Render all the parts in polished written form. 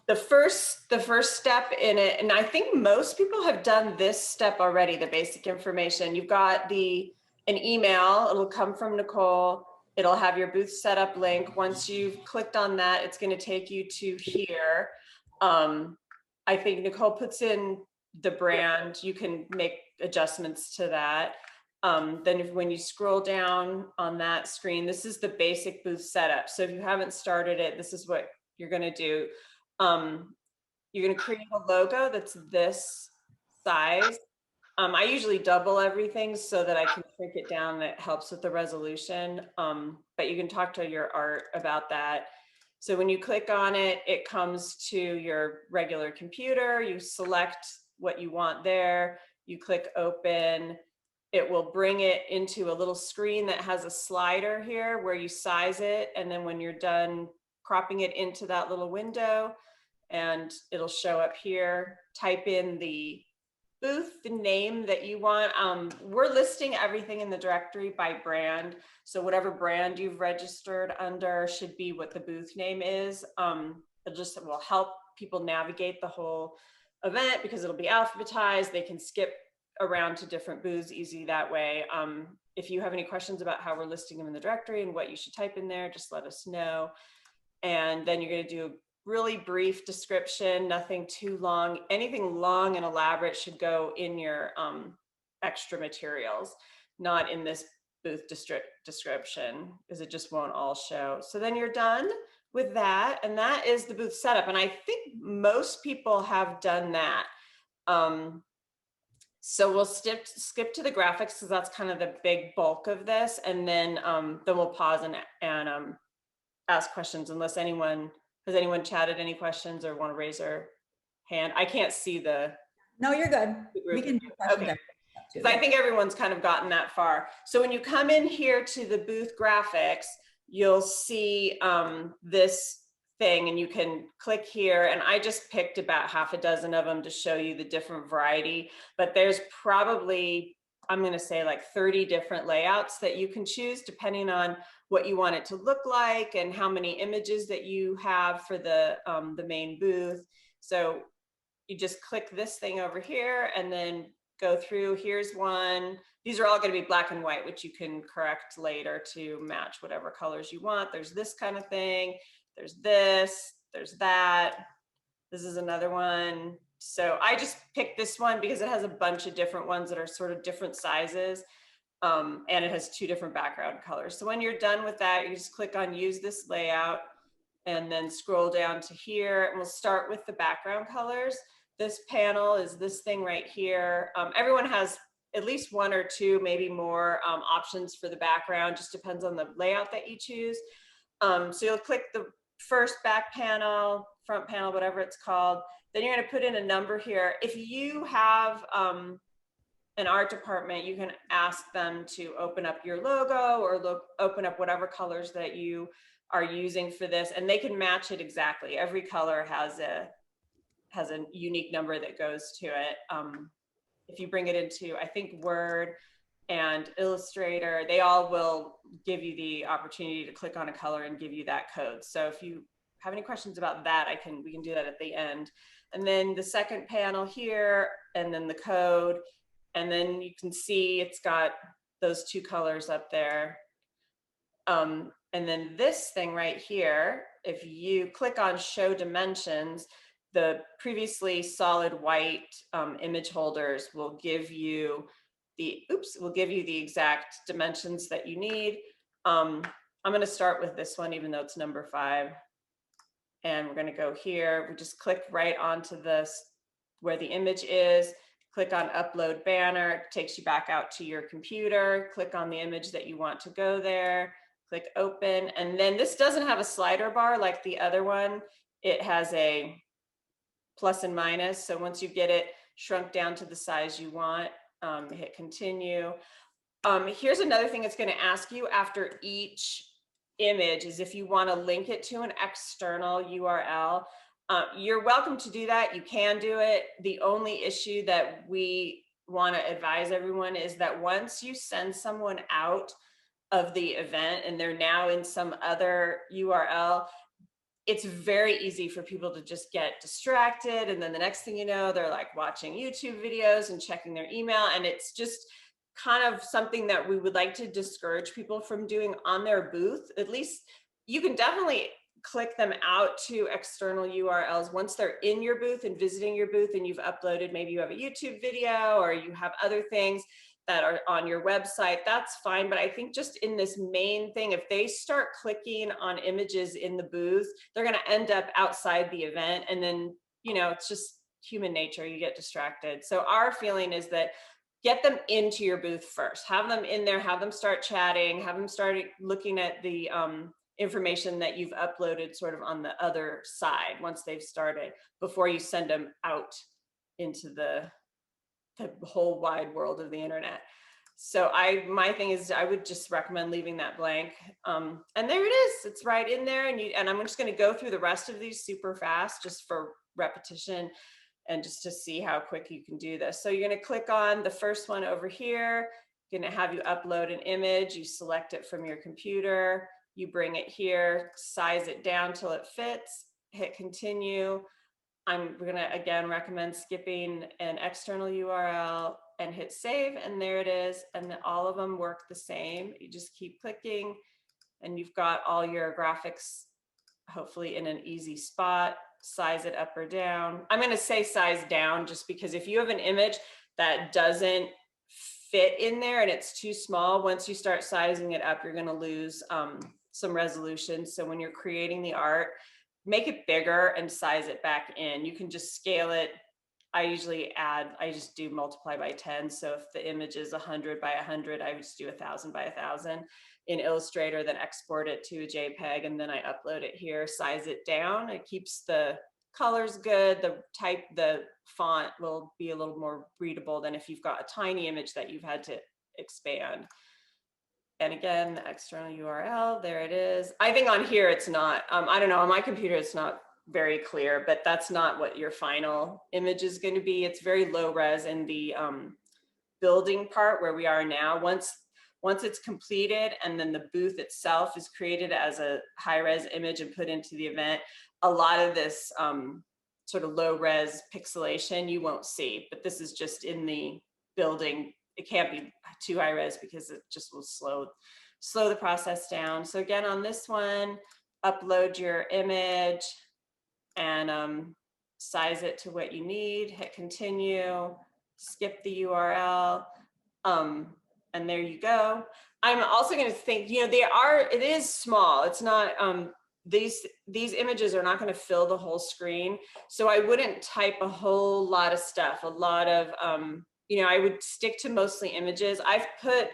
the first step in it, and I think most people have done this step already, the basic information. You've got an email, it'll come from Nicole. It'll have your booth setup link. Once you've clicked on that, it's going to take you to here. I think Nicole puts in the brand. You can make adjustments to that. Then when you scroll down on that screen, this is the basic booth setup. So if you haven't started it, this is what you're going to do. You're going to create a logo that's this size. I usually double everything so that I can shrink it down. That helps with the resolution. But you can talk to your art about that. So when you click on it, it comes to your regular computer. You select what you want there. You click open. It will bring it into a little screen that has a slider here where you size it. And then when you're done cropping it into that little window, and it'll show up here, type in the booth, the name that you want. We're listing everything in the directory by brand. So whatever brand you've registered under should be what the booth name is. It will help people navigate the whole event because it'll be alphabetized. They can skip around to different booths easy that way. If you have any questions about how we're listing them in the directory and what you should type in there, just let us know. And then you're going to do a really brief description, nothing too long. Anything long and elaborate should go in your extra materials, not in this booth description, because it just won't all show. So then you're done with that, and that is the booth setup. And I think most people have done that. So we'll skip to the graphics because that's kind of the big bulk of this, and then we'll pause and ask questions unless has anyone chatted any questions or want to raise their hand. I can't see the. No, you're good. We can do questions. Okay. I think everyone's kind of gotten that far. So when you come in here to the booth graphics, you'll see this thing, and you can click here, and I just picked about half a dozen of them to show you the different variety, but there's probably, I'm going to say, like 30 different layouts that you can choose depending on what you want it to look like and how many images that you have for the main booth. So you just click this thing over here and then go through. Here's one. These are all going to be black and white, which you can correct later to match whatever colors you want. There's this kind of thing. There's this, there's that. This is another one. So I just picked this one because it has a bunch of different ones that are sort of different sizes. And it has 2 different background colors. So when you're done with that, you just click on use this layout and then scroll down to here, and we'll start with the background colors. This panel is this thing right here. Everyone has at least 1 or 2, maybe more options for the background, just depends on the layout that you choose. So you'll click the first back panel, front panel, whatever it's called. Then you're going to put in a number here. If you have an art department, you can ask them to open up your logo or open up whatever colors that you are using for this, and they can match it exactly. Every color has a unique number that goes to it. If you bring it into, I think, Word and Illustrator, they all will give you the opportunity to click on a color and give you that code. So if you have any questions about that, we can do that at the end. And then the second panel here, and then the code, and then you can see it's got those 2 colors up there. And then this thing right here, if you click on show dimensions, the previously solid white image holders will give you the exact dimensions that you need. I'm going to start with this one, even though it's number 5. And we're going to go here. We just click right onto this where the image is. Click on upload banner. It takes you back out to your computer. Click on the image that you want to go there. Click open. And then this doesn't have a slider bar like the other one. It has a plus and minus. So once you get it shrunk down to the size you want, hit continue. Here's another thing it's going to ask you after each image is if you want to link it to an external URL. You're welcome to do that. You can do it. The only issue that we want to advise everyone is that once you send someone out of the event and they're now in some other URL, it's very easy for people to just get distracted. And then the next thing you know, they're like watching YouTube videos and checking their email. And it's just kind of something that we would like to discourage people from doing on their booth. At least you can definitely click them out to external URLs once they're in your booth and visiting your booth, and you've uploaded, maybe you have a YouTube video or you have other things that are on your website, that's fine. But I think just in this main thing, if they start clicking on images in the booth, they're going to end up outside the event. And then, you know, it's just human nature, you get distracted. So our feeling is that get them into your booth first, have them in there, have them start chatting, have them start looking at the information that you've uploaded sort of on the other side once they've started, before you send them out into the whole wide world of the internet. So my thing is, I would just recommend leaving that blank. And there it is, it's right in there. And I'm just gonna go through the rest of these super fast, just for repetition and just to see how quick you can do this. So you're gonna click on the first one over here, gonna have you upload an image, you select it from your computer, you bring it here, size it down till it fits, hit continue. I'm gonna again recommend skipping an external URL and hit save, and there it is. And all of them work the same. You just keep clicking and you've got all your graphics hopefully in an easy spot. Size it up or down. I'm gonna say size down just because if you have an image that doesn't fit in there and it's too small, once you start sizing it up, you're gonna lose some resolution. So when you're creating the art, make it bigger and size it back in. You can just scale it. I just do multiply by 10. So if the image is 100 by 100, I would just do 1,000 by 1,000 in Illustrator, then export it to a JPEG, and then I upload it here, size it down. It keeps the colors good. The font will be a little more readable than if you've got a tiny image that you've had to expand. And again, the external URL, there it is. I think on here it's not, I don't know, on my computer it's not very clear, but that's not what your final image is going to be. It's very low res in the building part where we are now. Once it's completed and then the booth itself is created as a high res image and put into the event, a lot of this sort of low res pixelation you won't see, but this is just in the building. It can't be too high res because it just will slow the process down. So again, on this one, upload your image and size it to what you need, hit continue, skip the URL, and there you go. I'm also going to think, you know, it is small. It's not, these images are not going to fill the whole screen. So I wouldn't type a whole lot of stuff, a lot of, you know, I would stick to mostly images. I've put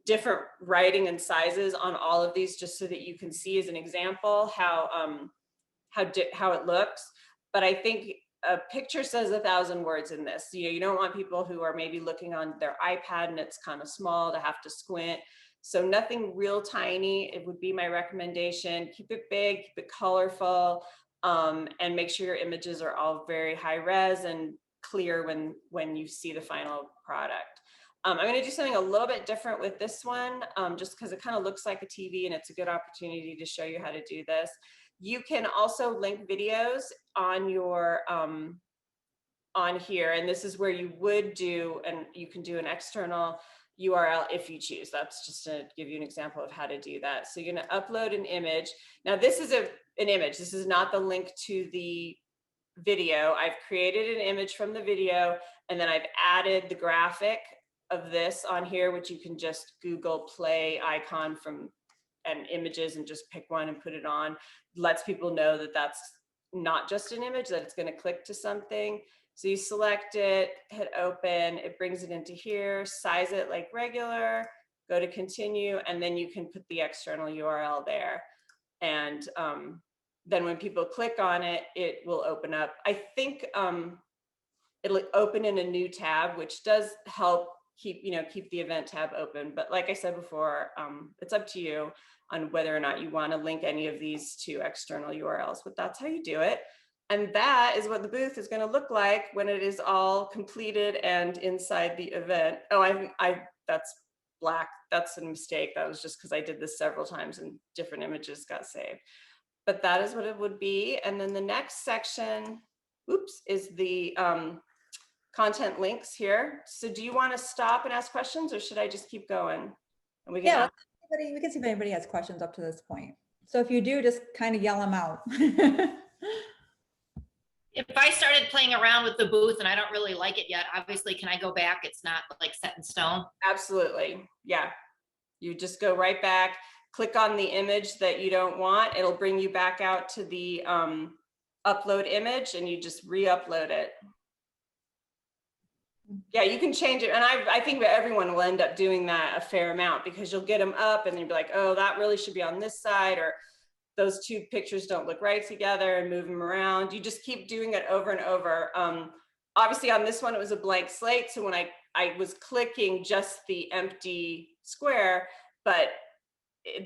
different writing and sizes on all of these just so that you can see as an example how it looks. But I think a picture says 1,000 words in this. You know, you don't want people who are maybe looking on their iPad and it's kind of small to have to squint. So nothing real tiny, it would be my recommendation. Keep it big, keep it colorful, and make sure your images are all very high res and clear when you see the final product. I'm going to do something a little bit different with this one, just because it kind of looks like a TV and it's a good opportunity to show you how to do this. You can also link videos on your on here, and this is where you would do, and you can do an external URL if you choose. That's just to give you an example of how to do that. So you're going to upload an image. Now this is an image. This is not the link to the video. I've created an image from the video, and then I've added the graphic of this on here, which you can just Google play icon from and images and just pick one and put it on. Lets people know that that's not just an image, that it's going to click to something. So you select it, hit open, it brings it into here, size it like regular, go to continue, and then you can put the external URL there. And then when people click on it, it will open up. I think it'll open in a new tab, which does help keep the event tab open. But like I said before, it's up to you on whether or not you want to link any of these to external URLs, but that's how you do it. And that is what the booth is going to look like when it is all completed and inside the event. Oh, that's black. That's a mistake. That was just because I did this several times and different images got saved. but that is what it would be. And then the next section, oops, is the content links here. So do you want to stop and ask questions, or should I just keep going? And we can Yeah, ask. we can see if anybody has questions up to this point. So if you do, just kind of yell them out. If I started playing around with the booth and I don't really like it yet, obviously, can I go back? It's not like set in stone. Absolutely. Yeah. You just go right back, click on the image that you don't want. It'll bring you back out to the upload image, and you just re-upload it. Yeah, you can change it. And I think that everyone will end up doing that a fair amount, because you'll get them up and then you'll be like, oh, that really should be on this side, or those two pictures don't look right together, and move them around. You just keep doing it over and over. Obviously on this one, it was a blank slate. So when I was clicking just the empty square, but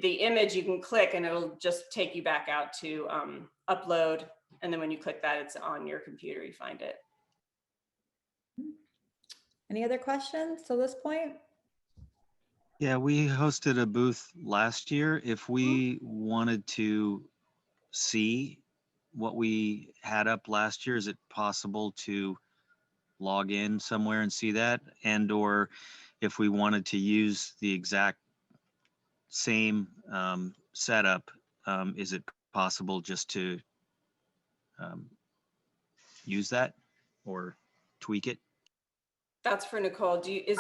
the image you can click and it'll just take you back out to upload. And then when you click that, it's on your computer, you find it. Any other questions to this point? Yeah, we hosted a booth last year. If we wanted to see what we had up last year, is it possible to log in somewhere and see that? And or if we wanted to use the exact same setup, is it possible just to use that or tweak it? That's for Nicole. Is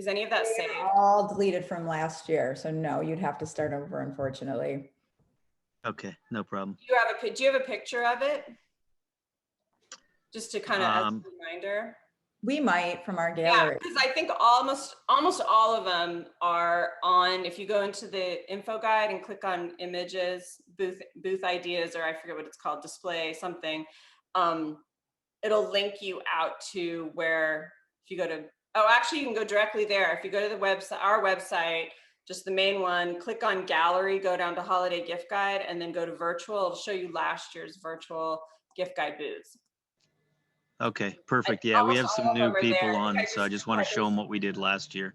any of that They saved? are all deleted from last year, so no, you'd have to start over, unfortunately. Okay, no problem. Do you have a picture of it? Just to kind of as a reminder. We might from our Yeah, gallery. because I think almost all of them are on. If you go into the info guide and click on images, booth ideas, or I forget what it's called, display something, it'll link you out to where, if you go to, oh, actually you can go directly there. If you go to the website, our website, just the main one, click on gallery, go down to holiday gift guide, and then go to virtual. It'll show you last year's virtual gift guide booths. Okay, perfect. Yeah, we have some new people on, so I just want to show them what we did last year.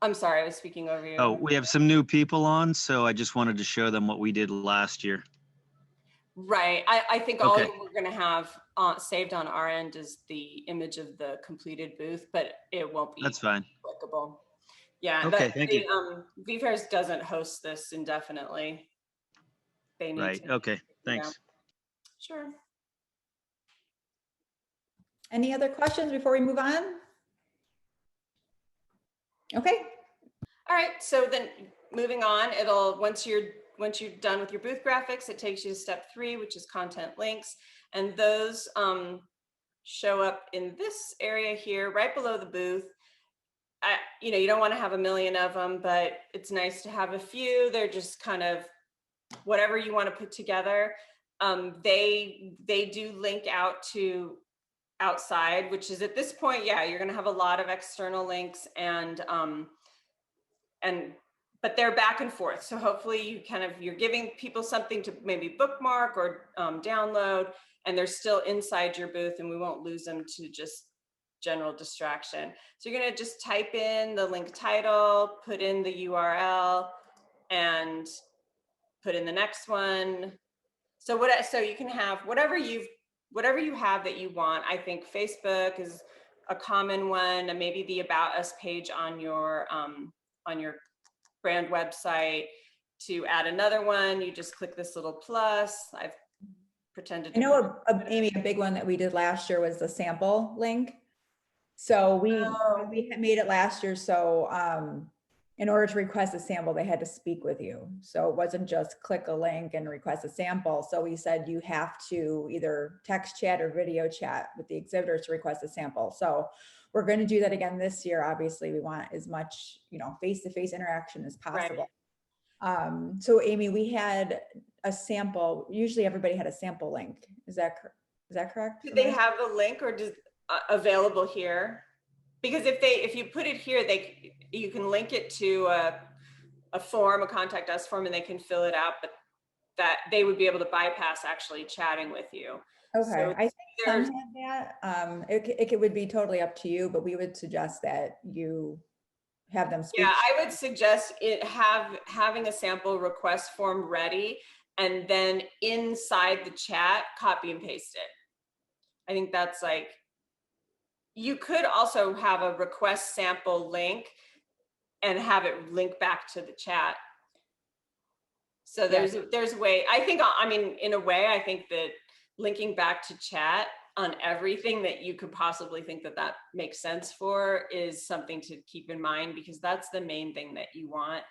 I'm sorry, I was speaking over you. Oh, we have some new people on, so I just wanted to show them what we did last year. Right. I think all Okay. we're going to have saved on our end is the image of the completed booth, but it won't be That's fine. clickable. Yeah. Okay, thank you. VFairs doesn't host this indefinitely. They need Right, to. okay, thanks. Sure. Any other questions before we move on? Okay, All right. So then moving on, once you're done with your booth graphics, it takes you to step 3, which is content links. And those show up in this area here, right below the booth. You don't want to have a million of them, but it's nice to have a few. They're just kind of whatever you want to put together. They do link out to outside, which is at this point, yeah, you're going to have a lot of external links but they're back and forth. So hopefully you're giving people something to maybe bookmark or download, and they're still inside your booth, and we won't lose them to just general distraction. So you're going to just type in the link title, put in the URL, and put in the next one. So you can have whatever you have that you want. I think Facebook is a common one, and maybe the About Us page on your brand website. To add another one, you just click this little plus. I've pretended to. I know, Amy, a big one that we did last year was the sample link. So we had made it last year. So in order to request a sample, they had to speak with you. So it wasn't just click a link and request a sample. So we said you have to either text chat or video chat with the exhibitors to request a sample. So we're going to do that again this year. Obviously, we want as much, face-to-face interaction as possible. Right. So Amy, we had a sample. Usually everybody had a sample link. Is that correct? Do they have the link or available here? Because if you put it here, you can link it to a form, a contact us form, and they can fill it out, but that they would be able to bypass actually chatting with you. Okay, So I think some have that. It would be totally up to you, but we would suggest that you have them speak. Yeah, I would suggest having a sample request form ready, and then inside the chat, copy and paste it. I think that's like, you could also have a request sample link and have it link back to the chat. So there's a way, I think, I mean, in a way, I think that linking back to chat on everything that you could possibly think that that makes sense for is something to keep in mind, because that's the main thing that you want.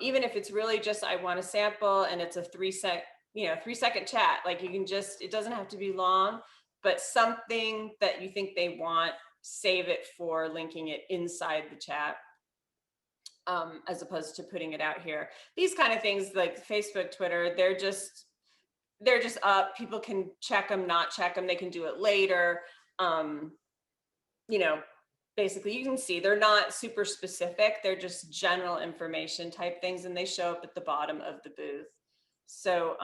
Even if it's really just, I want a sample and it's a 3-second chat, like you can just, it doesn't have to be long, but something that you think they want, save it for linking it inside the chat. As opposed to putting it out here. These kind of things like Facebook, Twitter, they're just up. People can check them, not check them. They can do it later. You know, basically you can see they're not super specific. They're just general information type things, and they show up at the bottom of the booth. So,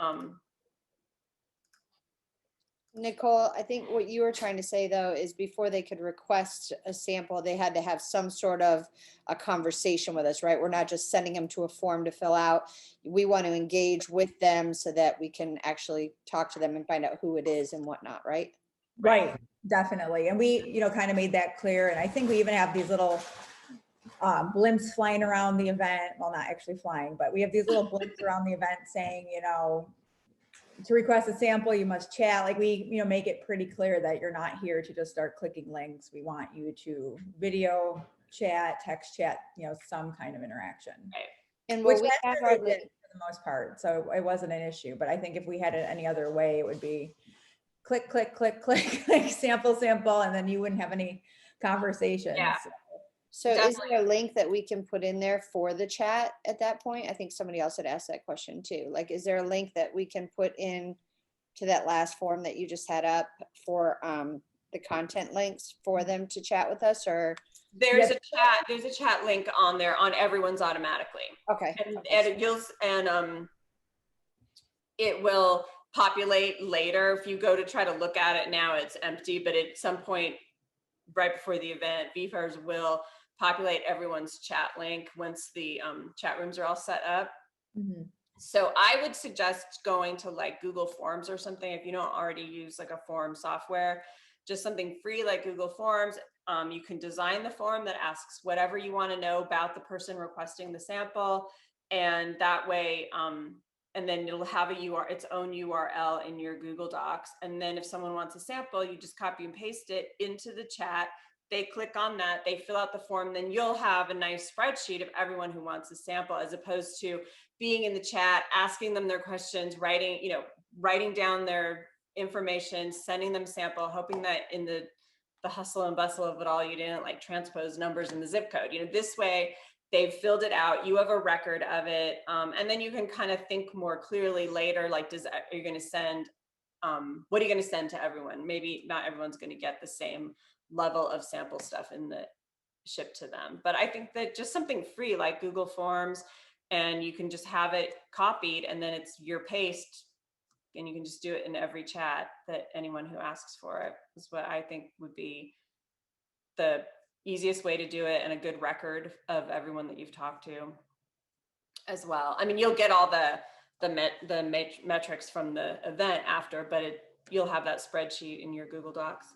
Nicole, I think what you were trying to say though is before they could request a sample, they had to have some sort of a conversation with us, right? We're not just sending them to a form to fill out. We want to engage with them so that we can actually talk to them and find out who it is and whatnot, right? Right, definitely. And we, you know, kind of made that clear. And I think we even have these little blimps flying around the event. Well, not actually flying, but we have these little blimps around the event saying, you know, to request a sample, you must chat. Like we, you know, make it pretty clear that you're not here to just start clicking links. We want you to video chat, text chat, you know, some kind of interaction. right. And Which what we have that's what our they did for the most part. So it wasn't an issue, but I think if we had it any other way, it would be click, click, click, click, like sample, and then you wouldn't have any conversations. Yeah. So is Definitely. there a link that we can put in there for the chat at that point? I think somebody else had asked that question too. Like, is there a link that we can put in to that last form that you just had up for the content links for them to chat with us, or? There's a chat link on there on everyone's automatically. Okay. And it will populate later. If you go to try to look at it now, it's empty, but at some point right before the event, VFairs will populate everyone's chat link once the chat rooms are all set up. Mhm. So I would suggest going to like Google Forms or something if you don't already use like a form software, just something free like Google Forms. You can design the form that asks whatever you want to know about the person requesting the sample, and that way, and then it'll have its own URL in your Google Docs. And then if someone wants a sample, you just copy and paste it into the chat. They click on that, they fill out the form, then you'll have a nice spreadsheet of everyone who wants a sample, as opposed to being in the chat, asking them their questions, writing down their information, sending them sample, hoping that in the hustle and bustle of it all, you didn't like transpose numbers in the zip code. This way they've filled it out, you have a record of it, and then you can kind of think more clearly later, like, are you going to send, what are you going to send to everyone? Maybe not everyone's going to get the same level of sample stuff in the shipped to them. But I think that just something free like Google Forms, and you can just have it copied, and then it's your paste, and you can just do it in every chat that anyone who asks for it, is what I think would be the easiest way to do it, and a good record of everyone that you've talked to as well. I mean, you'll get all the metrics from the event after, but you'll have that spreadsheet in your Google Docs.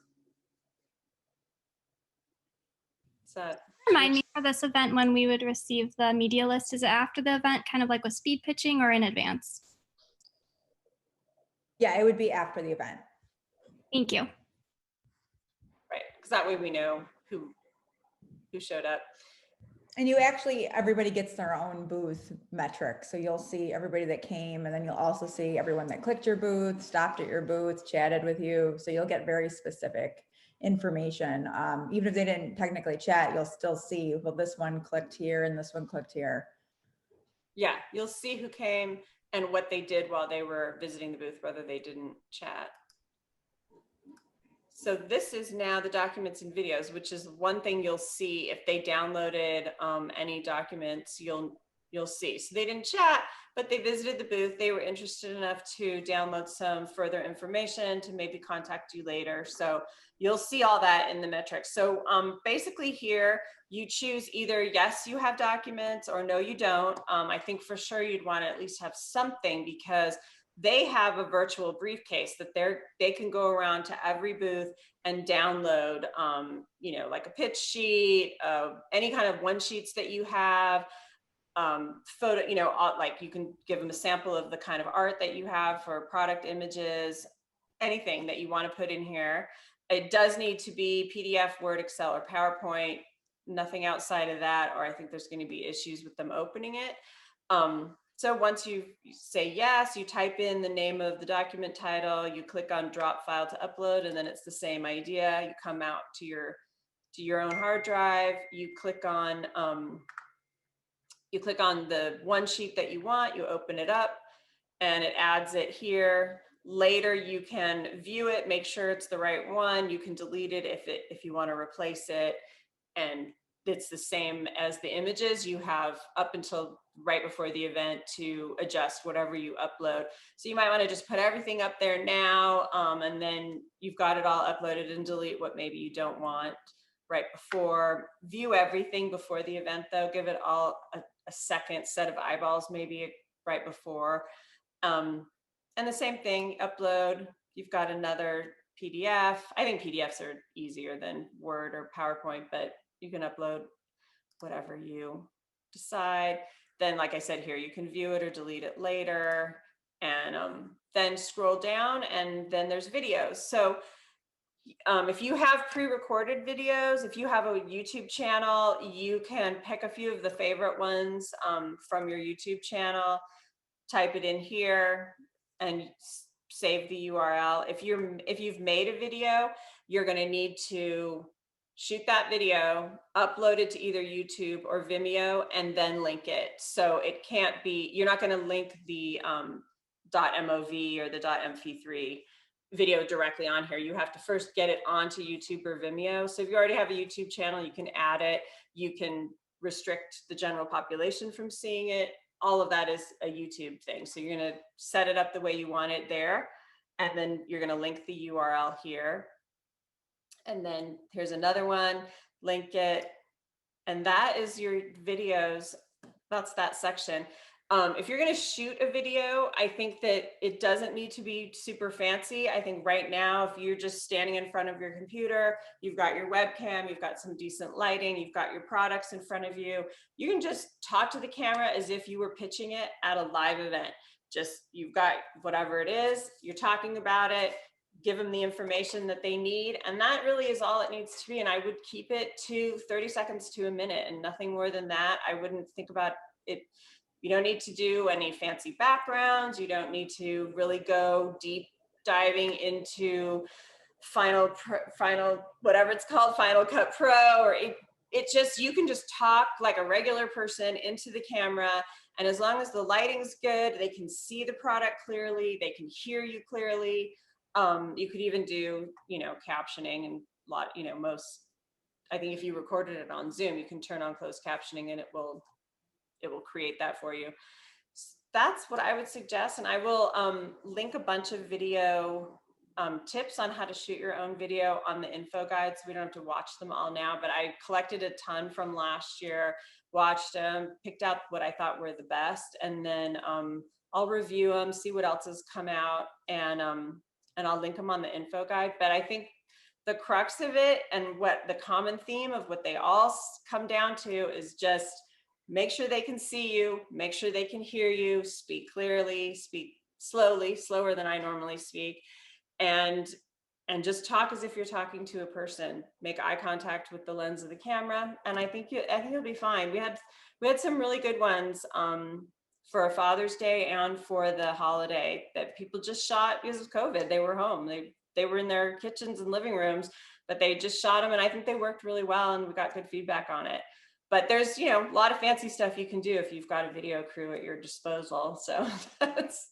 Remind me for this event when we would receive the media list. Is it after the event, kind of like with speed pitching, or in advance? Yeah, it would be after the event. Thank you. Right, because that way we know who showed up. And you actually, everybody gets their own booth metric. So you'll see everybody that came, and then you'll also see everyone that clicked your booth, stopped at your booth, chatted with you. So you'll get very specific information. Even if they didn't technically chat, you'll still see, well, this one clicked here and this one clicked here. Yeah, you'll see who came and what they did while they were visiting the booth, whether they didn't chat. So this is now the documents and videos, which is one thing you'll see if they downloaded any documents. You'll you'll see. So they didn't chat, but they visited the booth. They were interested enough to download some further information to maybe contact you later. So you'll see all that in the metrics. So basically here, you choose either yes, you have documents, or no, you don't. I think for sure you'd want to at least have something, because they have a virtual briefcase that they can go around to every booth and download, you know, like a pitch sheet, any kind of one sheets that you have, photo, you know, like you can give them a sample of the kind of art that you have for product images, anything that you want to put in here. It does need to be PDF, Word, Excel, or PowerPoint, nothing outside of that, or I think there's going to be issues with them opening it. So once you say yes, you type in the name of the document title, you click on drop file to upload, and then it's the same idea. You come out to your own hard drive, you click on the one sheet that you want, you open it up, and it adds it here. Later, you can view it, make sure it's the right one. You can delete it if you want to replace it. And it's the same as the images. You have up until right before the event to adjust whatever you upload. So you might want to just put everything up there now, and then you've got it all uploaded, and delete what maybe you don't want right before. View everything before the event though. Give it all a second set of eyeballs maybe right before. And the same thing, upload. You've got another PDF. I think PDFs are easier than Word or PowerPoint, but you can upload whatever you decide. Then, like I said here, you can view it or delete it later, and then scroll down, and then there's videos. So if you have pre-recorded videos, if you have a YouTube channel, you can pick a few of the favorite ones from your YouTube channel, type it in here, and save the URL. If you've made a video, you're going to need to shoot that video, upload it to either YouTube or Vimeo, and then link it. So it can't be, you're not going to link the .mov or the .mp3 video directly on here. You have to first get it onto YouTube or Vimeo. So if you already have a YouTube channel, you can add it. You can restrict the general population from seeing it. All of that is a YouTube thing. So you're going to set it up the way you want it there. And then you're going to link the URL here. And then here's another one, link it. And that is your videos. That's that section. If you're going to shoot a video, I think that it doesn't need to be super fancy. I think right now, if you're just standing in front of your computer, you've got your webcam, you've got some decent lighting, you've got your products in front of you, you can just talk to the camera as if you were pitching it at a live event. Just, you've got whatever it is, you're talking about it, give them the information that they need. And that really is all it needs to be. And I would keep it to 30 seconds to a minute and nothing more than that. I wouldn't think about it. You don't need to do any fancy backgrounds. You don't need to really go deep diving into Final, whatever it's called, Final Cut Pro, or it just, you can just talk like a regular person into the camera. And as long as the lighting's good, they can see the product clearly, they can hear you clearly. You could even do, you know, captioning and I think if you recorded it on Zoom, you can turn on closed captioning and it will create that for you. That's what I would suggest. And I will link a bunch of video tips on how to shoot your own video on the info guide. So we don't have to watch them all now, but I collected a ton from last year, watched them, picked out what I thought were the best. And then I'll review them, see what else has come out, and I'll link them on the info guide. But I think the crux of it and what the common theme of what they all come down to is just make sure they can see you, make sure they can hear you, speak clearly, speak slowly, slower than I normally speak, and just talk as if you're talking to a person. Make eye contact with the lens of the camera, and I think you'll be fine. We had some really good ones for Father's Day and for the holiday that people just shot because of COVID. They were home. They were in their kitchens and living rooms, but they just shot them, and I think they worked really well, and we got good feedback on it. But there's, you know, a lot of fancy stuff you can do if you've got a video crew at your disposal. So that's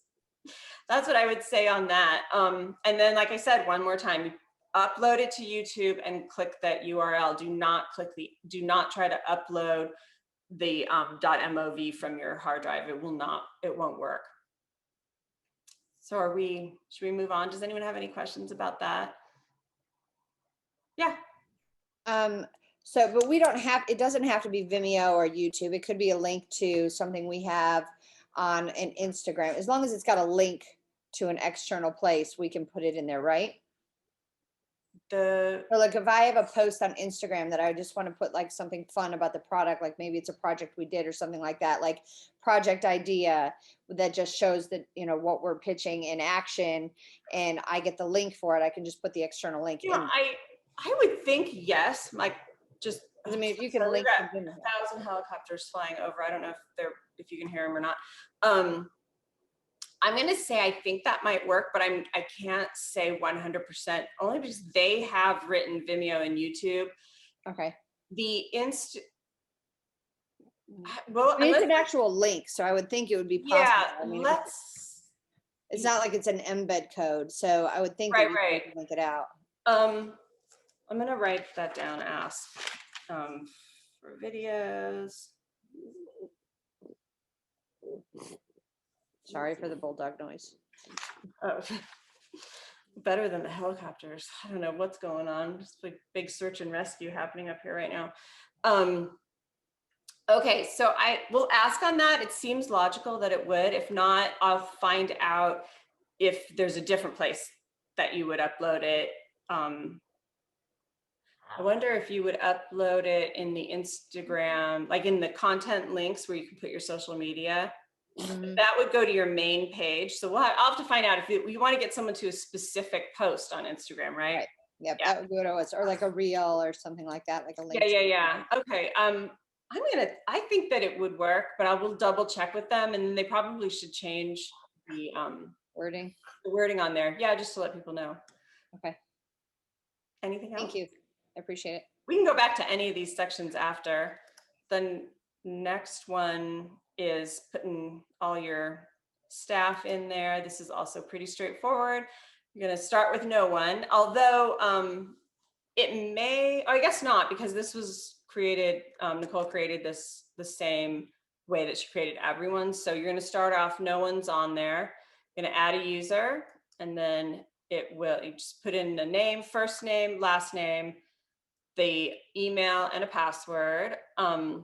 what I would say on that. And then, like I said, one more time, upload it to YouTube and click that URL. Do not try to upload the .mov from your hard drive. It won't work. So should we move on? Does anyone have any questions about that? Yeah. So, but it doesn't have to be Vimeo or YouTube. It could be a link to something we have on an Instagram. As long as it's got a link to an external place, we can put it in there, right? So like if I have a post on Instagram that I just want to put like something fun about the product, like maybe it's a project we did or something like that, like project idea that just shows that, you know, what we're pitching in action, and I get the link for it, I can just put the external link in. I would think yes, like just. I mean, if you can so link we've got something. 1,000 helicopters flying over. I don't know if you can hear them or not. I'm going to say I think that might work, but I can't say 100% only because they have written Vimeo and YouTube. Okay. Well, it's an actual link, so I would think it would be possible. Yeah, I mean, let's. It's not like it's an embed code, so I would think that we could link it out. I'm going to write that down. Ask for videos. Sorry for the bulldog noise. Oh, better than the helicopters. I don't know what's going on. Just like big search and rescue happening up here right now. Okay, so I will ask on that. It seems logical that it would. If not, I'll find out if there's a different place that you would upload it. I wonder if you would upload it in the Instagram, like in the content links where you can put your social media. Mm-hmm. That would go to your main page. So I'll have to find out if you want to get someone to a specific post on Instagram, right? Yep, yeah. That would go to us, or like a reel or something like that, like a link. Yeah. Okay. I think that it would work, but I will double check with them, and they probably should change the wording on there. Yeah, just to let people know. Okay. Anything else? Thank you. I appreciate it. We can go back to any of these sections after. The next one is putting all your staff in there. This is also pretty straightforward. You're going to start with no one, although it may, or I guess not, because this was created, Nicole created this the same way that she created everyone's. So you're going to start off, no one's on there. You're going to add a user, and then you just put in a name, first name, last name, the email, and a password. And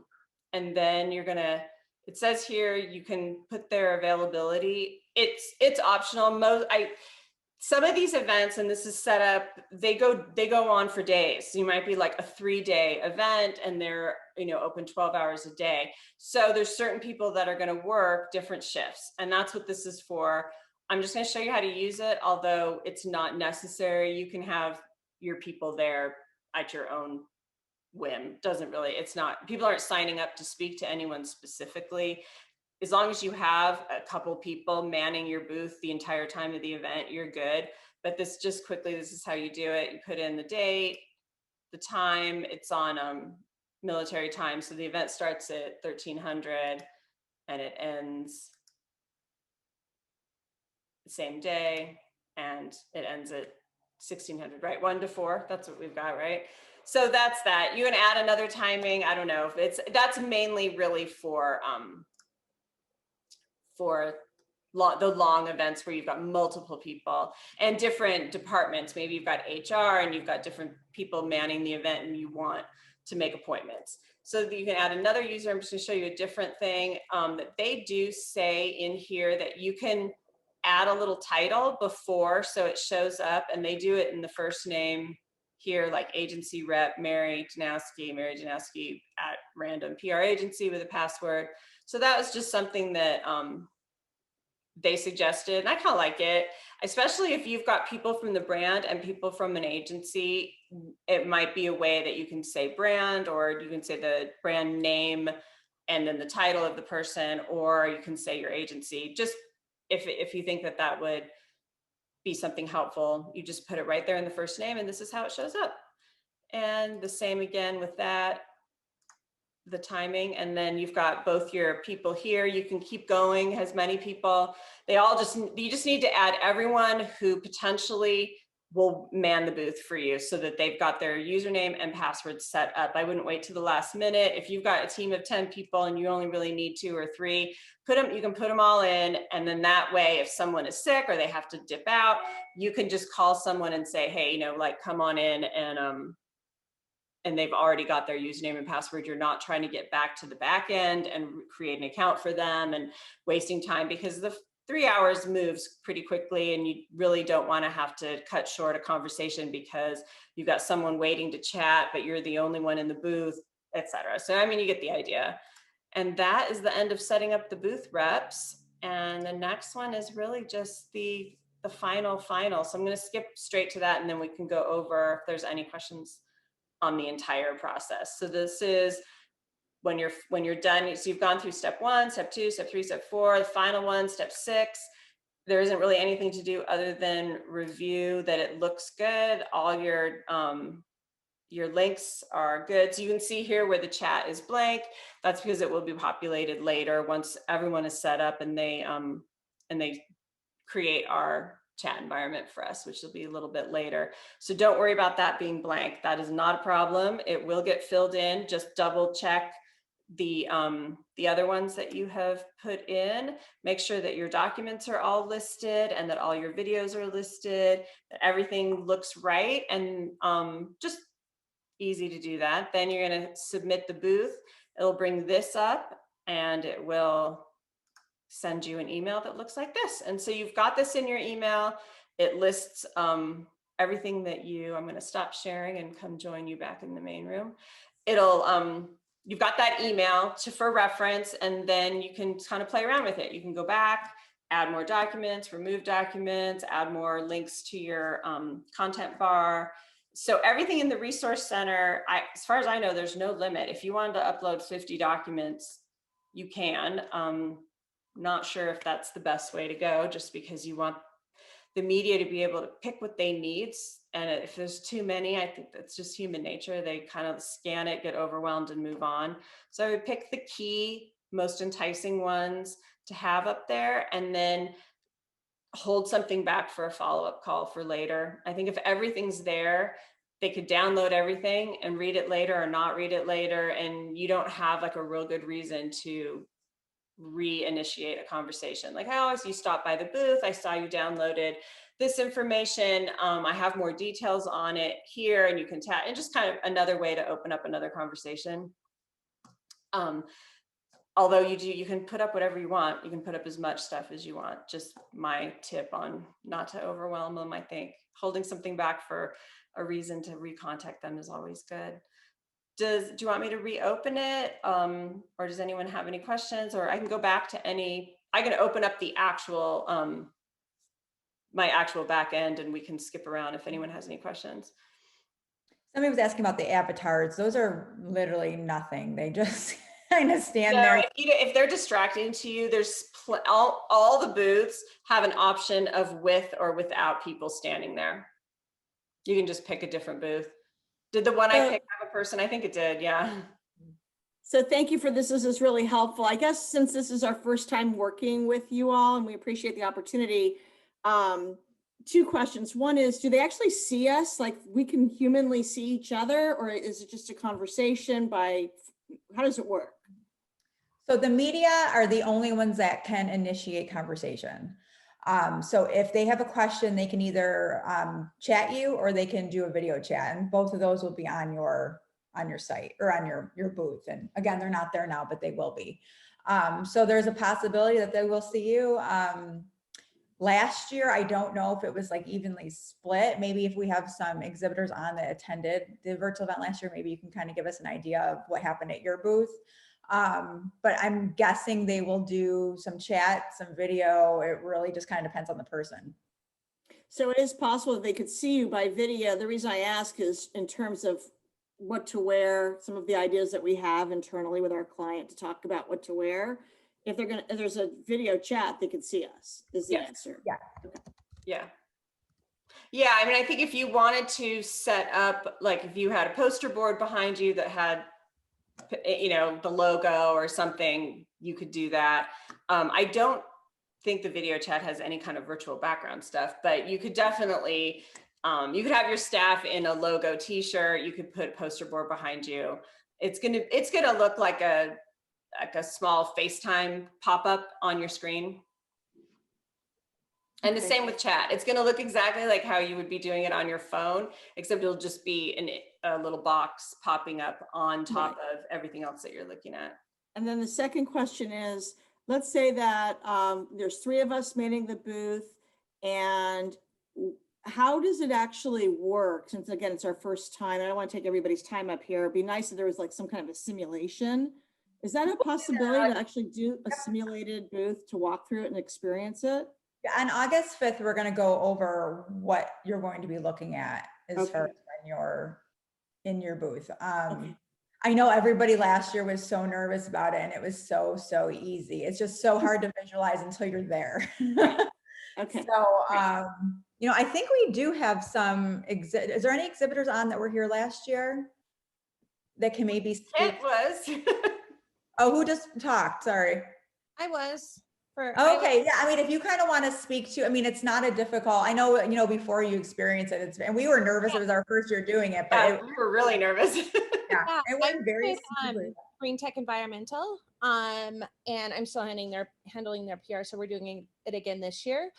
then you're gonna, it says here, you can put their availability. It's optional. Some of these events, and this is set up, they go on for days. You might be like a 3-day event, and they're, open 12 hours a day. So there's certain people that are going to work different shifts, and that's what this is for. I'm just going to show you how to use it, although it's not necessary. You can have your people there at your own whim. People aren't signing up to speak to anyone specifically. As long as you have a couple people manning your booth the entire time of the event, you're good. But this is how you do it. You put in the date, the time. It's on military time, so the event starts at 1300 and it ends the same day, and it ends at 1600, right? 1 to 4. That's what we've got, right? So that's that. You can add another timing. I don't know if that's mainly really for the long events where you've got multiple people and different departments. Maybe you've got HR and you've got different people manning the event, and you want to make appointments. So you can add another user. I'm just going to show you a different thing that they do say in here, that you can add a little title before, so it shows up, and they do it in the first name here, like agency rep Mary Janowski at random PR agency with a password. So that was just something that they suggested, and I kind of like it, especially if you've got people from the brand and people from an agency. It might be a way that you can say brand, or you can say the brand name and then the title of the person, or you can say your agency. Just if you think that would be something helpful, you just put it right there in the first name, and this is how it shows up. And the same again with that, the timing, and then you've got both your people here. You can keep going as many people. You just need to add everyone who potentially will man the booth for you so that they've got their username and password set up. I wouldn't wait to the last minute. If you've got a team of 10 people and you only really need 2 or 3, you can put them all in. And then that way, if someone is sick or they have to dip out, you can just call someone and say, hey, like come on in, and they've already got their username and password. You're not trying to get back to the back end and create an account for them and wasting time, because the 3 hours moves pretty quickly, and you really don't want to have to cut short a conversation because you've got someone waiting to chat, but you're the only one in the booth, etc. So, I mean, you get the idea. And that is the end of setting up the booth reps. And the next one is really just the final. So I'm going to skip straight to that, and then we can go over if there's any questions on the entire process. So this is when you're done. So you've gone through step 1, step 2, step 3, step 4, the final one, step 6. There isn't really anything to do other than review that it looks good. All your links are good. So you can see here where the chat is blank. That's because it will be populated later once everyone is set up and they create our chat environment for us, which will be a little bit later. So don't worry about that being blank. That is not a problem. It will get filled in. Just double check the other ones that you have put in. Make sure that your documents are all listed and that all your videos are listed, that everything looks right, and just easy to do that. Then you're going to submit the booth. It'll bring this up and it will send you an email that looks like this. And so you've got this in your email. It lists everything that I'm going to stop sharing and come join you back in the main room. You've got that email for reference, and then you can kind of play around with it. You can go back, add more documents, remove documents, add more links to your content bar. So everything in the resource center, as far as I know, there's no limit. If you wanted to upload 50 documents, you can. Not sure if that's the best way to go, just because you want the media to be able to pick what they need. And if there's too many, I think that's just human nature. They kind of scan it, get overwhelmed, and move on. So I would pick the key, most enticing ones to have up there, and then hold something back for a follow-up call for later. I think if everything's there, they could download everything and read it later or not read it later, and you don't have like a real good reason to reinitiate a conversation. Like, oh, you stopped by the booth, I saw you downloaded this information, I have more details on it here, and you can tap, and just kind of another way to open up another conversation. Although you can put up whatever you want. You can put up as much stuff as you want. Just my tip on not to overwhelm them. I think holding something back for a reason to recontact them is always good. Do you want me to reopen it? Or does anyone have any questions? Or I can go back to I can open up the actual, my actual back end, and we can skip around if anyone has any questions. Somebody was asking about the avatars. Those are literally nothing. They just kind of stand there. If they're distracting to you, there's all the booths have an option of with or without people standing there. You can just pick a different booth. Did the one I picked have a person? I think it did, yeah. So thank you for this. This is really helpful. I guess since this is our first time working with you all and we appreciate the opportunity, 2 questions. One is, do they actually see us? Like, we can humanly see each other, or is it just a conversation how does it work? So the media are the only ones that can initiate conversation. So if they have a question, they can either chat you or they can do a video chat, and both of those will be on your site or on your booth. And again, they're not there now, but they will be. So there's a possibility that they will see you. Last year, I don't know if it was like evenly split. Maybe if we have some exhibitors on that attended the virtual event last year, maybe you can kind of give us an idea of what happened at your booth. But I'm guessing they will do some chat, some video. It really just kind of depends on the person. So it is possible that they could see you by video. The reason I ask is in terms of what to wear, some of the ideas that we have internally with our client to talk about what to wear. If there's a video chat, they can see us, is the answer. Yeah. Yeah. Yeah, I mean, I think if you wanted to set up, like if you had a poster board behind you that had, the logo or something, you could do that. I don't think the video chat has any kind of virtual background stuff, but you could definitely You could have your staff in a logo t-shirt. You could put a poster board behind you. It's gonna look like a small FaceTime pop-up on your screen. And the Okay. same with chat. It's gonna look exactly like how you would be doing it on your phone, except it'll just be a little box popping up on top of everything else that you're looking at. And then the second question is, let's say that there's 3 of us manning the booth, and how does it actually work? Since again, it's our first time, I don't want to take everybody's time up here. It'd be nice if there was like some kind of a simulation. Is that a possibility to actually do a simulated booth to walk through it and experience it? Yeah, on August 5th, we're gonna go over what you're going to be looking at as far Okay. as when you're in your booth. Okay. I know everybody last year was so nervous about it, and it was so easy. It's just so hard to visualize until you're there. Okay. So, you know, I think we do have some, is there any exhibitors on that were here last year? That can maybe speak? It was. Oh, who just talked? Sorry. I was for. Okay, yeah, I mean, if you kind of want to speak to, I mean, it's not a difficult, I know, you know, before you experience it, and we were nervous, it was our first year doing it, but it, We were really nervous. yeah, Yeah, it I went very with, smoothly. Green Tech Environmental, and I'm still handling their PR, so we're doing it again this year.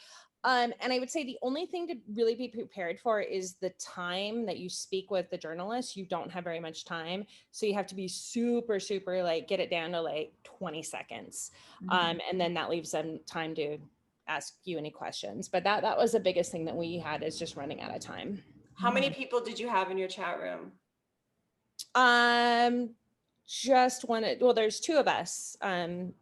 And I would say the only thing to really be prepared for is the time that you speak with the journalist. You don't have very much time, so you have to be super like get it down to like 20 seconds, and then that leaves them time to ask you any questions. But that was the biggest thing that we had, is just running out of time. How many people did you have in your chat room? Just one. Well, there's 2 of us on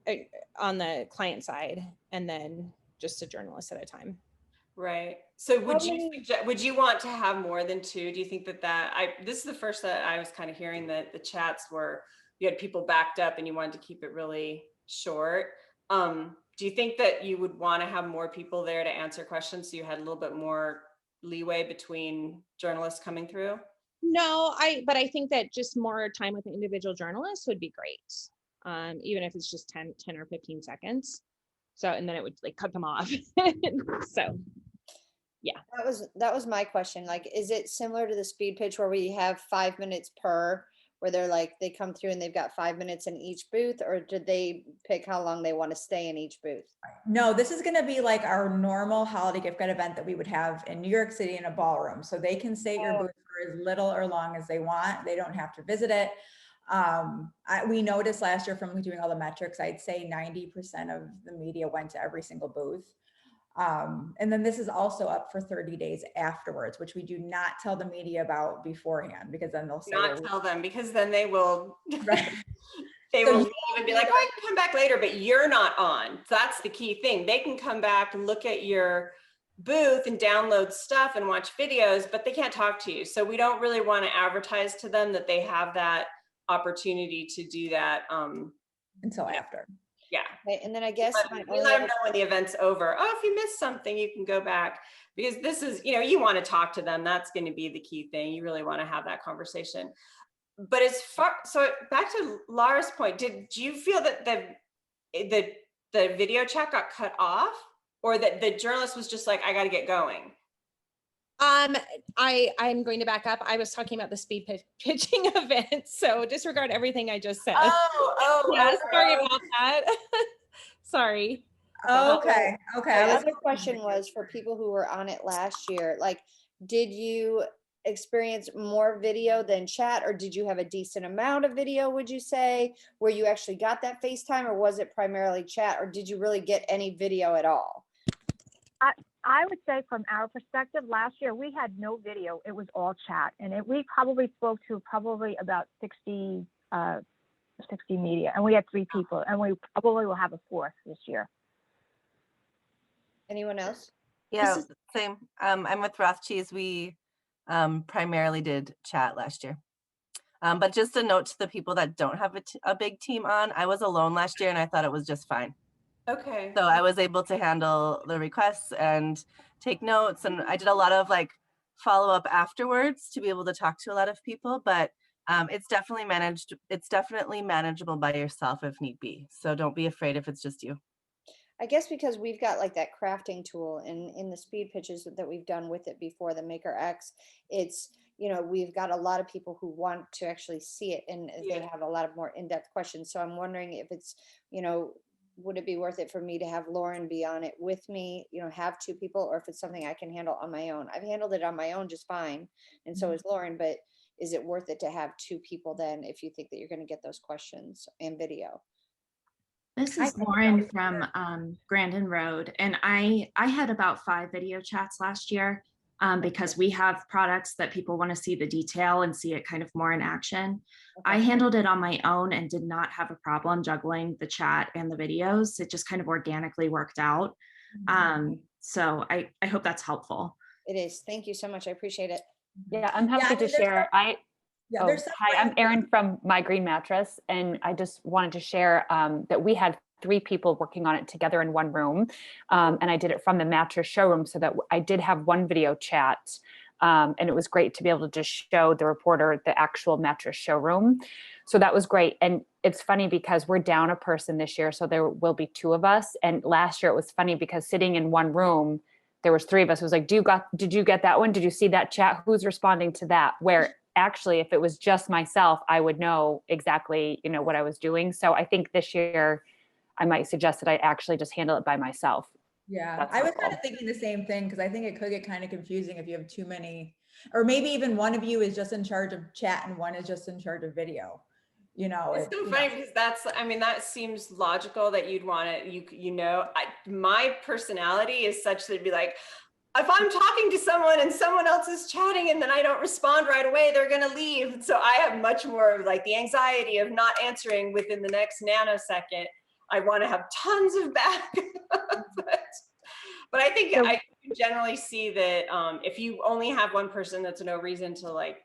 the client side, and then just a journalist at a time. Right. So would you want to have more than 2? Do you think this is the first that I was kind of hearing that the chats were, you had people backed up and you wanted to keep it really short. Do you think that you would want to have more people there to answer questions, so you had a little bit more leeway between journalists coming through? No, but I think that just more time with an individual journalist would be great. Even if it's just 10 or 15 seconds. So, and then it would like cut them off. So, yeah. That was my question. Like, is it similar to the speed pitch where we have 5 minutes per, where they're like, they come through and they've got 5 minutes in each booth, or did they pick how long they want to stay in each booth? No, this is gonna be like our normal holiday gift guide event that we would have in New York City in a ballroom. So they can stay at your booth for as little or long as they want. They don't have to visit it. We noticed last year from doing all the metrics, I'd say 90% of the media went to every single booth. And then this is also up for 30 days afterwards, which we do not tell the media about beforehand, because then they'll say, Not tell them, because then they will, right. they So will you- leave and be like, oh, I can come back later, but you're not on. That's the key thing. They can come back and look at your booth and download stuff and watch videos, but they can't talk to you. So we don't really want to advertise to them that they have that opportunity to do that. Until after. Yeah. Okay, and then I guess my We only let them other- know when the event's over. Oh, if you missed something, you can go back, because this is, you know, you want to talk to them. That's going to be the key thing. You really want to have that conversation. But as far, so back to Laura's point, did you feel that the video chat got cut off, or that the journalist was just like, I got to get going? I'm going to back up. I was talking about the speed pitching event, so disregard everything I just said. Yeah, okay. sorry about that. Sorry. Oh, okay. My Okay. other question was for people who were on it last year, like, did you experience more video than chat, or did you have a decent amount of video, would you say, where you actually got that FaceTime, or was it primarily chat, or did you really get any video at all? I would say from our perspective, last year we had no video. It was all chat, and we probably spoke to about 60 media, and we had 3 people, and we probably will have a 4th this year. Anyone else? Yeah, same. I'm with Roth Cheese. We primarily did chat last year. But just a note to the people that don't have a big team on, I was alone last year and I thought it was just fine. Okay. So I was able to handle the requests and take notes, and I did a lot of like follow up afterwards to be able to talk to a lot of people, but it's definitely manageable by yourself if need be. So don't be afraid if it's just you. I guess because we've got like that crafting tool in the speed pitches that we've done with it before, the Maker X, it's, you know, we've got a lot of people who want to actually see it and they have a lot of more in-depth questions. So I'm wondering if it's, you know, would it be worth it for me to have Lauren be on it with me, you know, have two people, or if it's something I can handle on my own. I've handled it on my own just fine. And so is Lauren, but is it worth it to have two people then if you think that you're going to get those questions and video? This I is think Lauren so. from Grandin Road, and I had about 5 video chats last year because we have products that people want to see the detail and see it kind of more in action. I handled it on my own and did not have a problem juggling the chat and the videos. It just kind of organically worked out. So I hope that's helpful. It is. Thank you so much. I appreciate it. Yeah, I'm happy Yeah, I mean, to share. there's some Hi, I'm brands- Erin from My Green Mattress, and I just wanted to share that we had 3 people working on it together in one room, and I did it from the mattress showroom, so that I did have one video chat, and it was great to be able to just show the reporter the actual mattress showroom. So that was great. And it's funny because we're down a person this year, so there will be 2 of us. And last year it was funny because sitting in one room, there was 3 of us. It was like, did you get that one? Did you see that chat? Who's responding to that? Where actually, if it was just myself, I would know exactly, you know, what I was doing. So I think this year I might suggest that I actually just handle it by myself. Yeah, That's I was helpful. kind of thinking the same thing because I think it could get kind of confusing if you have too many, or maybe even one of you is just in charge of chat and one is just in charge of video. You know, It's so funny because that's, I mean, that seems logical that you'd want it. My personality is such that it'd be like, if I'm talking to someone and someone else is chatting and then I don't respond right away, they're going to leave. So I have much more of like the anxiety of not answering within the next nanosecond. I want to have tons of backup. but I think I generally see that if you only have one person, that's no reason to like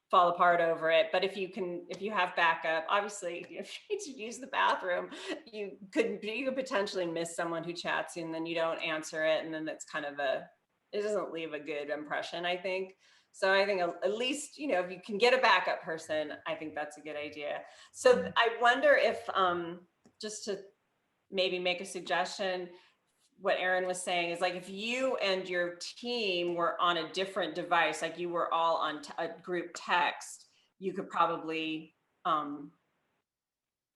fall apart over it. But if you have backup, obviously if you need to use the bathroom, you could potentially miss someone who chats and then you don't answer it. And then that's kind of it doesn't leave a good impression, I think. So I think at least, you know, if you can get a backup person, I think that's a good idea. So I wonder if, just to maybe make a suggestion, what Erin was saying is like, if you and your team were on a different device, like you were all on a group text, you could probably,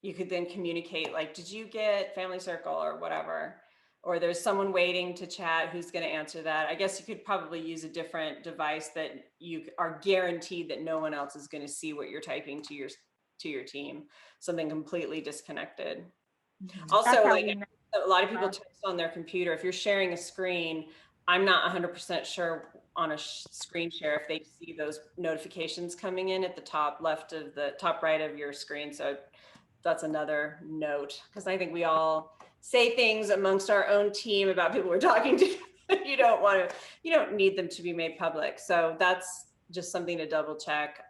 you could then communicate like, did you get Family Circle or whatever? Or there's someone waiting to chat, who's going to answer that? I guess you could probably use a different device that you are guaranteed that no one else is going to see what you're typing to your team, something completely disconnected. Also, like a lot of people text on their computer. If you're sharing a screen, I'm not 100% sure on a screen share if they see those notifications coming in at the top left of the top right of your screen. So that's another note, because I think we all say things amongst our own team about people we're talking to. You don't need them to be made public. So that's just something to double check.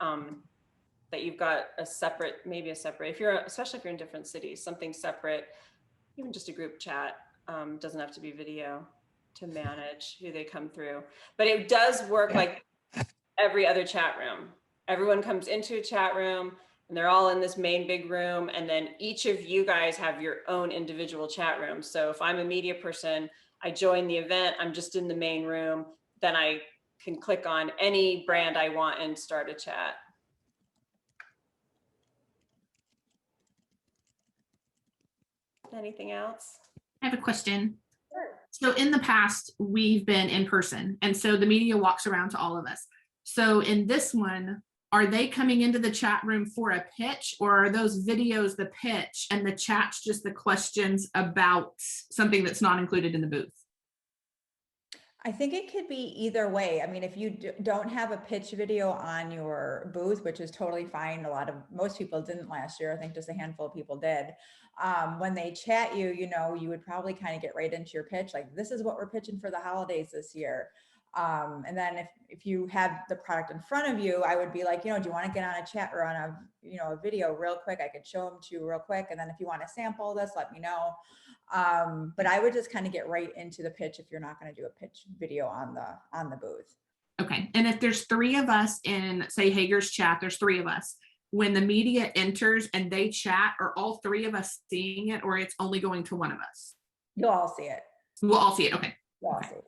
That you've got especially if you're in different cities, something separate, even just a group chat, doesn't have to be video to manage who they come through. But it does work like every other chat room. Everyone comes into a chat room and they're all in this main big room. And then each of you guys have your own individual chat room. So if I'm a media person, I join the event, I'm just in the main room, then I can click on any brand I want and start a chat. Anything else? I have a question. Sure. So in the past, we've been in person, and so the media walks around to all of us. So in this one, are they coming into the chat room for a pitch, or are those videos the pitch and the chat's just the questions about something that's not included in the booth? I think it could be either way. I mean, if you don't have a pitch video on your booth, which is totally fine. Most people didn't last year. I think just a handful of people did. When they chat you, you would probably kind of get right into your pitch. Like, this is what we're pitching for the holidays this year. And then if you have the product in front of you, I would be like, do you want to get on a chat or on a video real quick? I could show them to you real quick. And then if you want to sample this, let me know. But I would just kind of get right into the pitch if you're not going to do a pitch video on the booth. Okay. And if there's 3 of us in, say, Hager's chat, there's 3 of us. When the media enters and they chat, are all 3 of us seeing it, or it's only going to one of us? You'll all see it. We'll all see it. Okay. You'll all see it.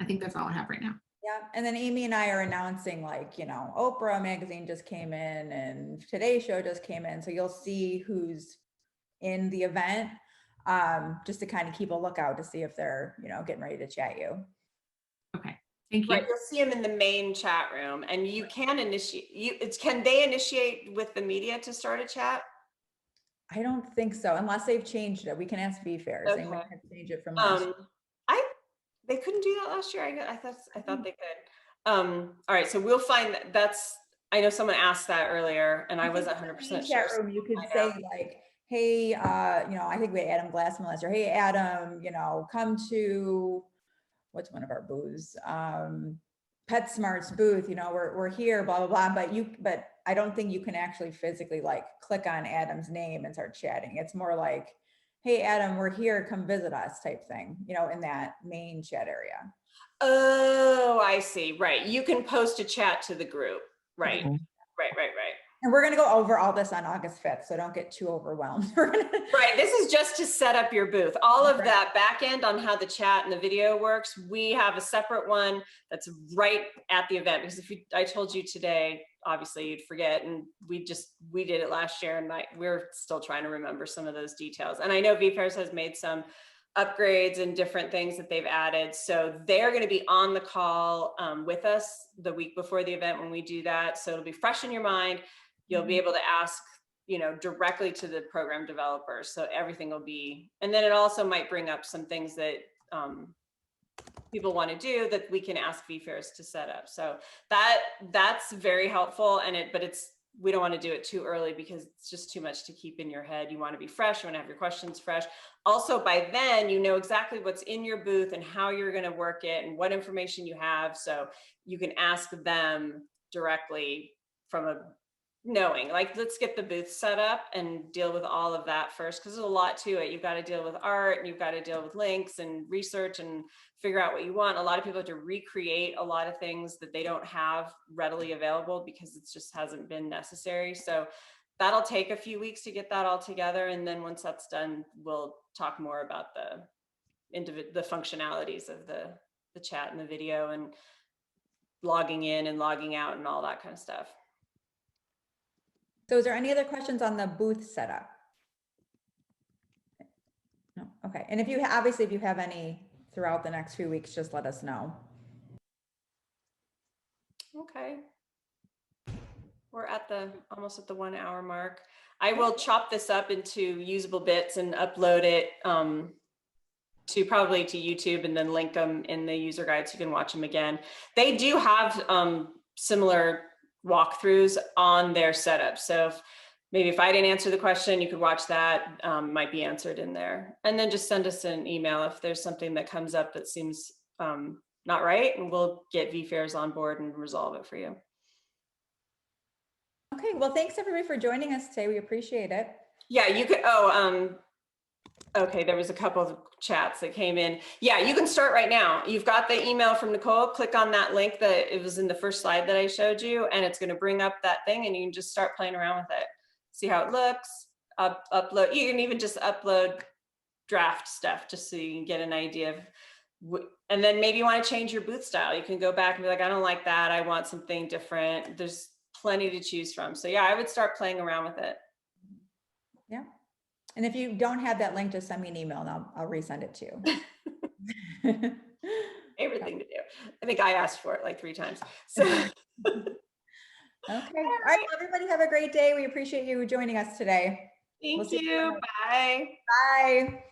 I think that's all I have right now. Yeah, and then Amy and I are announcing, like, you know, Oprah magazine just came in and Today Show just came in. So you'll see who's in the event, just to kind of keep a lookout to see if they're, you know, getting ready to chat you. Okay, thank you. Right, you'll see them in the main chat room, and you can initiate, can they initiate with the media to start a chat? I don't think so, unless they've changed it. We can ask VFairs. They might Okay. have changed it from last year. They couldn't do that last year. I thought they could. All right, so we'll find that's. I know someone asked that earlier, and I wasn't 100% sure. Chat room, you could say like, "Hey, you know, I think we had Adam Glassman last year. Hey, Adam, you know, come to what's one of our booths, PetSmart's booth. You know, we're here, blah blah blah." But I don't think you can actually physically like click on Adam's name and start chatting. It's more like, "Hey, Adam, we're here. Come visit us," type thing. You know, in that main chat area. Oh, I see. Right. You can post a chat to the group. Right. Mhm. Right. And we're going to go over all this on August 5th, so don't get too overwhelmed. Right. This is just to set up your booth. All of that back end on how the chat and the video works, we have a separate one that's right at the event. Because if I told you today, obviously you'd forget. And we did it last year, and we're still trying to remember some of those details. And I know VFairs has made some upgrades and different things that they've added. So they're going to be on the call with us the week before the event when we do that. So it'll be fresh in your mind. You'll be able to ask, you know, directly to the program developers. So everything will be, and then it also might bring up some things that people want to do that we can ask VFairs to set up. So that's very helpful. But we don't want to do it too early because it's just too much to keep in your head. You want to be fresh. You want to have your questions fresh. Also, by then, you know exactly what's in your booth and how you're going to work it and what information you have. So you can ask them directly from knowing, like, let's get the booth set up and deal with all of that first, because there's a lot to it. You've got to deal with art, and you've got to deal with links and research and figure out what you want. A lot of people have to recreate a lot of things that they don't have readily available because it just hasn't been necessary. So that'll take a few weeks to get that all together. And then once that's done, we'll talk more about the functionalities of the chat and the video and logging in and logging out and all that kind of stuff. So is there any other questions on the booth setup? No, okay. And if you have any throughout the next few weeks, just let us know. Okay. We're almost at the 1 hour mark. I will chop this up into usable bits and upload it probably to YouTube and then link them in the user guide so you can watch them again. They do have similar walkthroughs on their setup. So if I didn't answer the question, you could watch that, might be answered in there. And then just send us an email if there's something that comes up that seems not right, and we'll get VFairs on board and resolve it for you. Okay, well, thanks everybody for joining us today. We appreciate it. Yeah, you could, okay, there was a couple of chats that came in. Yeah, you can start right now. You've got the email from Nicole. Click on that link that it was in the first slide that I showed you, and it's going to bring up that thing, and you can just start playing around with it. See how it looks. Upload. You can even just upload draft stuff just so you can get an idea of, and then maybe you want to change your booth style. You can go back and be like, I don't like that. I want something different. There's plenty to choose from. So yeah, I would start playing around with it. Yeah. And if you don't have that link, just send me an email and I'll resend it to you. Everything to do. I think I asked for it like 3 times. So. Okay. All right. Well, everybody have a great day. We appreciate you joining us today. Thank you. Bye. Bye.